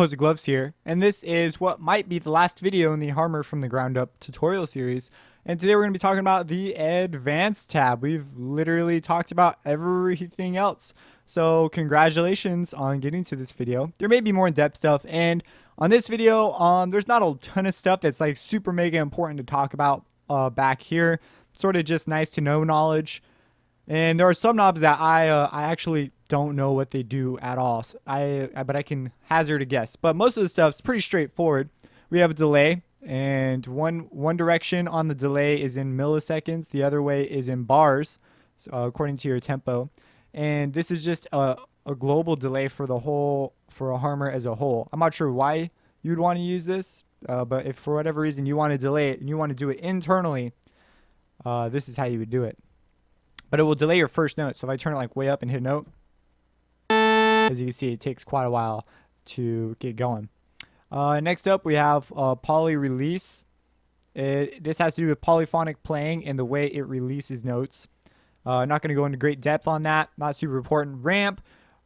Opposite Gloves here, and this is what might be the last video in the Harmor from the Ground Up tutorial series. And today we're going to be talking about the Advanced tab. We've literally talked about everything else. So congratulations on getting to this video. There may be more in-depth stuff, and on this video, there's not a ton of stuff that's like super mega important to talk about back here. Sort of just nice to know knowledge. And there are some knobs that I actually don't know what they do at all. But I can hazard a guess. But most of the stuff's pretty straightforward. We have a delay, and one direction on the delay is in milliseconds. The other way is in bars, according to your tempo. And this is just a global delay for a Harmor as a whole. I'm not sure why you'd want to use this, but if for whatever reason you want to delay it and you want to do it internally, this is how you would do it. But it will delay your first note. So if I turn it like way up and hit a note, as you can see, it takes quite a while to get going. Next up, we have poly release. This has to do with polyphonic playing and the way it releases notes. Not going to go into great depth on that. Not super important. Ramp.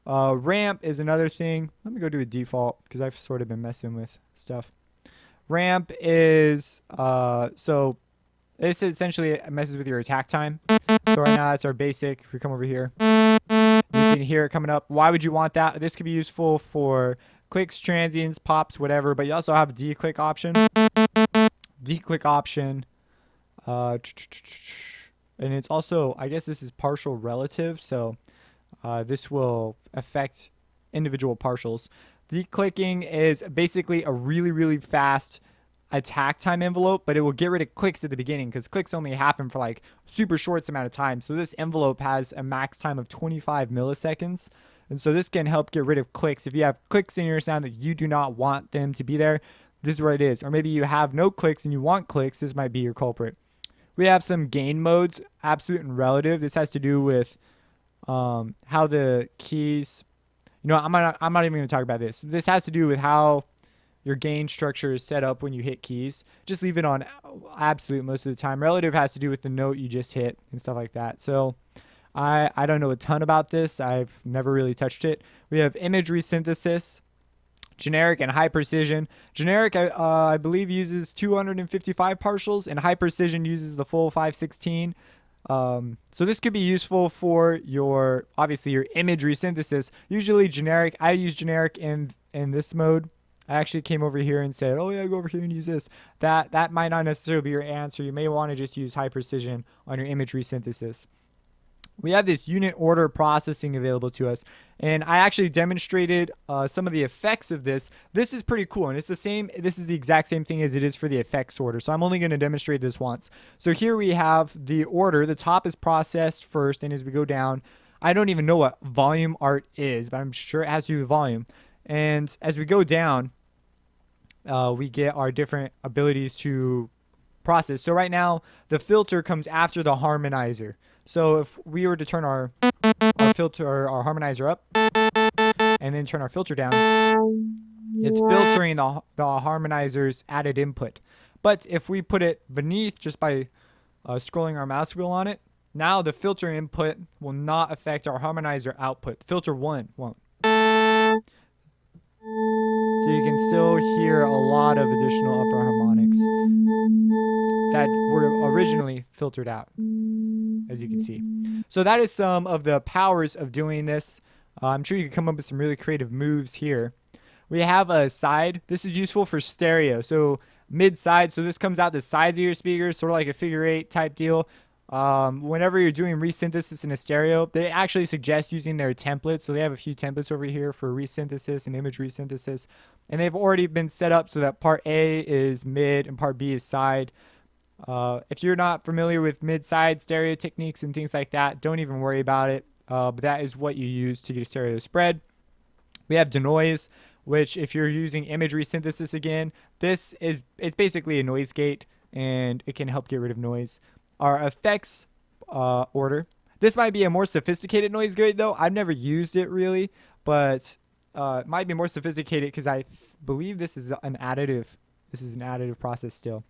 Ramp is another thing. Let me go to a default because I've sort of been messing with stuff. Ramp is so this essentially messes with your attack time. So right now that's our basic. If we come over here, you can hear it coming up. Why would you want that? This could be useful for clicks, transients, pops, whatever. But you also have a declick option. Declick option. And it's also, I guess this is partial relative. So this will affect individual partials. Declicking is basically a really, really fast attack time envelope, but it will get rid of clicks at the beginning because clicks only happen for like super short amount of time. So this envelope has a max time of 25 milliseconds. And so this can help get rid of clicks. If you have clicks in your sound that you do not want them to be there, this is where it is. Or maybe you have no clicks and you want clicks, this might be your culprit. We have some gain modes, absolute and relative. This has to do with how the keys, I'm not even going to talk about this. This has to do with how your gain structure is set up when you hit keys. Just leave it on absolute most of the time. Relative has to do with the note you just hit and stuff like that. So I don't know a ton about this. I've never really touched it. We have image resynthesis, generic and high precision. Generic, I believe, uses 255 partials, and high precision uses the full 516. So this could be useful for obviously your image resynthesis. Usually generic, I use generic in this mode. I actually came over here and said, oh yeah, go over here and use this. That might not necessarily be your answer. You may want to just use high precision on your image resynthesis. We have this unit order processing available to us, and I actually demonstrated some of the effects of this. This is pretty cool, and it's the same. This is the exact same thing as it is for the effects order, so I'm only going to demonstrate this once. So here we have the order. The top is processed first, and as we go down, I don't even know what volume art is, but I'm sure it has to do with volume. And as we go down, we get our different abilities to process. So right now, the filter comes after the harmonizer. So if we were to turn our harmonizer up and then turn our filter down, it's filtering the harmonizer's added input. But if we put it beneath just by scrolling our mouse wheel on it, now the filter input will not affect our harmonizer output. Filter 1 won't. So you can still hear a lot of additional upper harmonics that were originally filtered out, as you can see. So that is some of the powers of doing this. I'm sure you can come up with some really creative moves here. We have a side. This is useful for stereo. So mid-side. So this comes out the sides of your speakers, sort of like a figure 8 type deal. Whenever you're doing resynthesis in a stereo, they actually suggest using their templates. So they have a few templates over here for resynthesis and image resynthesis. And they've already been set up so that part A is mid and part B is side. If you're not familiar with mid-side stereo techniques and things like that, don't even worry about it. But that is what you use to get a stereo spread. We have denoise, which if you're using image resynthesis again, it's basically a noise gate, and it can help get rid of noise. Our effects order. This might be a more sophisticated noise gate though. I've never used it really, but it might be more sophisticated because I believe this is an additive. This is an additive process still.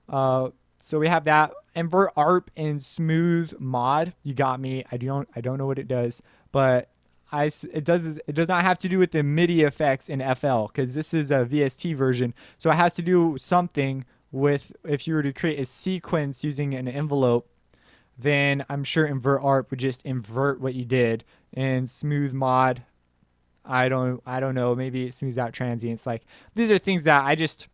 So we have that invert ARP and smooth mod. You got me. I don't know what it does, but it does not have to do with the MIDI effects in FL because this is a VST version. So it has to do something with if you were to create a sequence using an envelope, then I'm sure invert art would just invert what you did. And smooth mod, I don't know, maybe it smooths out transients. Like these are things that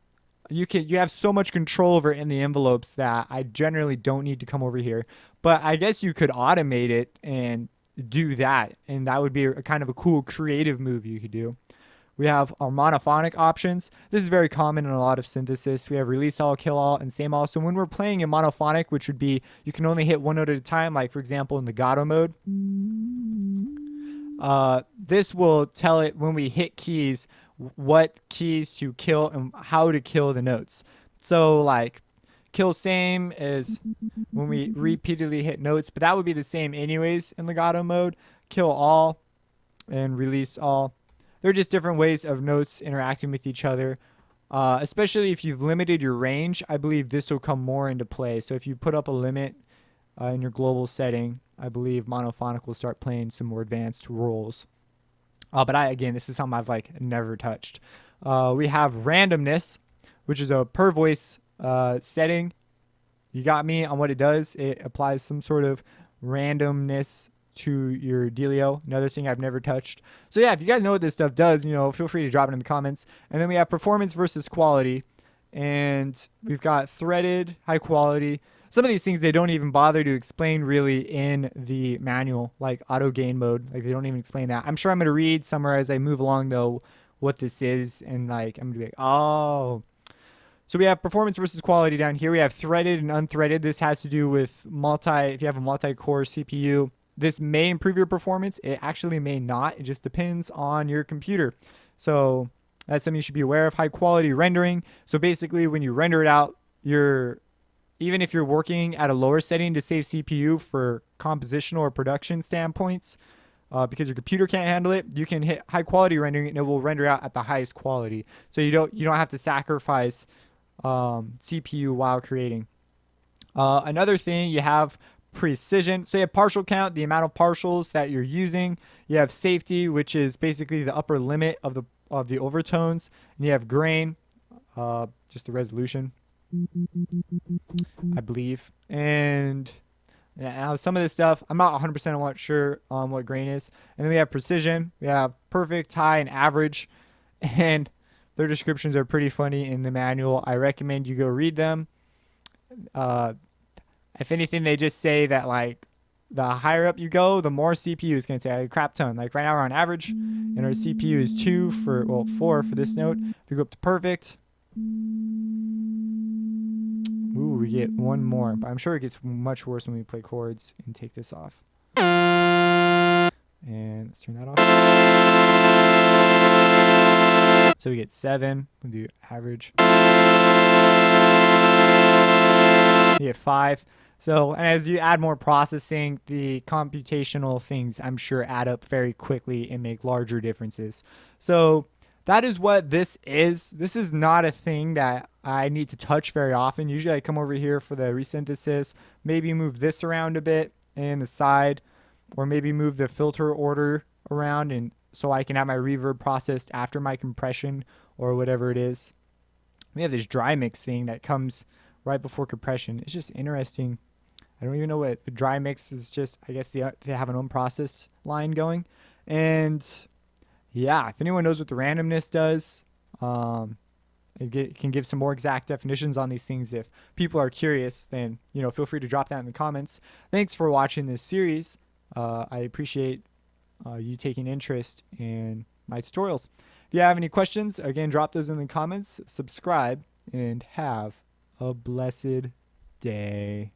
you have so much control over in the envelopes that I generally don't need to come over here. But I guess you could automate it and do that, and that would be a kind of a cool creative move you could do. We have our monophonic options. This is very common in a lot of synthesis. We have release all, kill all, and same all. So when we're playing in monophonic, which would be you can only hit one note at a time, like for example in legato mode, this will tell it when we hit keys what keys to kill and how to kill the notes. So like kill same is when we repeatedly hit notes, but that would be the same anyways in legato mode. Kill all and release all. They're just different ways of notes interacting with each other. Especially if you've limited your range, I believe this will come more into play. So if you put up a limit in your global setting, I believe monophonic will start playing some more advanced roles. But again, this is something I've like never touched. We have randomness, which is a per voice setting. You got me on what it does. It applies some sort of randomness to your dealio. Another thing I've never touched. So yeah, if you guys know what this stuff does, feel free to drop it in the comments. And then we have performance versus quality, and we've got threaded, high quality. Some of these things they don't even bother to explain really in the manual, like auto gain mode. Like they don't even explain that. I'm sure I'm gonna read somewhere as I move along though what this is, and like I'm gonna be like, oh. So we have performance versus quality down here. We have threaded and unthreaded. This has to do with if you have a multi-core CPU, this may improve your performance. It actually may not. It just depends on your computer. So that's something you should be aware of. High quality rendering. So basically when you render it out, even if you're working at a lower setting to save CPU for compositional or production standpoints, because your computer can't handle it, you can hit high quality rendering and it will render out at the highest quality. So you don't have to sacrifice CPU while creating. Another thing, you have precision. So you have partial count, the amount of partials that you're using. You have safety, which is basically the upper limit of the overtones. And you have grain, just the resolution, I believe. And now some of this stuff, I'm not 100% sure on what grain is. And then we have precision. We have perfect, high, and average. And their descriptions are pretty funny in the manual. I recommend you go read them. If anything, they just say that like the higher up you go, the more CPU is going to take a crap ton. Like right now we're on average, and our CPU is 4 for this note. If we go up to perfect, ooh, we get one more. But I'm sure it gets much worse when we play chords and take this off. And let's turn that off. So we get 7. We'll do average. You get 5. So, and as you add more processing, the computational things, I'm sure, add up very quickly and make larger differences. So that is what this is. This is not a thing that I need to touch very often. Usually I come over here for the resynthesis, maybe move this around a bit in the side, or maybe move the filter order around, and so I can have my reverb processed after my compression or whatever it is. We have this dry mix thing that comes right before compression. It's just interesting. I don't even know what the dry mix is. Just, I guess they have an unprocessed line going. And yeah, if anyone knows what the randomness does, it can give some more exact definitions on these things. If people are curious, then feel free to drop that in the comments. Thanks for watching this series. I appreciate you taking interest in my tutorials. If you have any questions, again, drop those in the comments, subscribe, and have a blessed day.